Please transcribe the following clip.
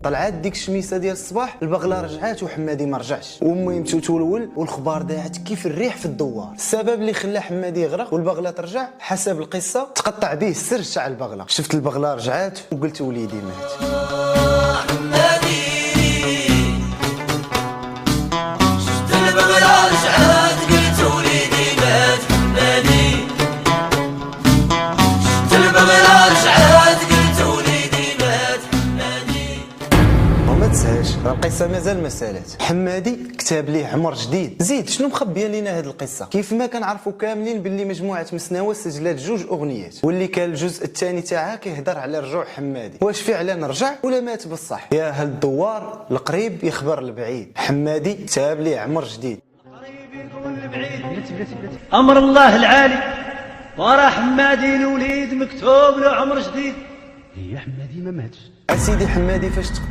طلعت ديك الشميسه ديال الصباح، البغله رجعات وحمادي ما رجعش. وامي مشات تولول والخبار داعت كيف الريح في الدوار. السبب اللي خلى حمادي يغرق والبغله ترجع حسب القصه تقطع به السر تاع البغله. شفت البغله رجعات وقلت وليدي مات. وما تسهاش راه القصه مازال ما سالات. حمادي كتب ليه عمر جديد. زيد شنو مخبيه لينا هاد القصه؟ كيف ما كنعرفوا كاملين باللي مجموعه مسناوه سجلات 2 اغنيات، واللي كان الجزء الثاني تاعها كيهضر على رجوع حمادي. واش فعلا رجع ولا مات بصح؟ يا هل الدوار القريب يخبر البعيد. حمادي كتب ليه عمر جديد. امر الله العالي ورا حمادي الوليد مكتوب له عمر جديد. هي حمادي ما ماتش. اسيدي حمادي فاش تقطع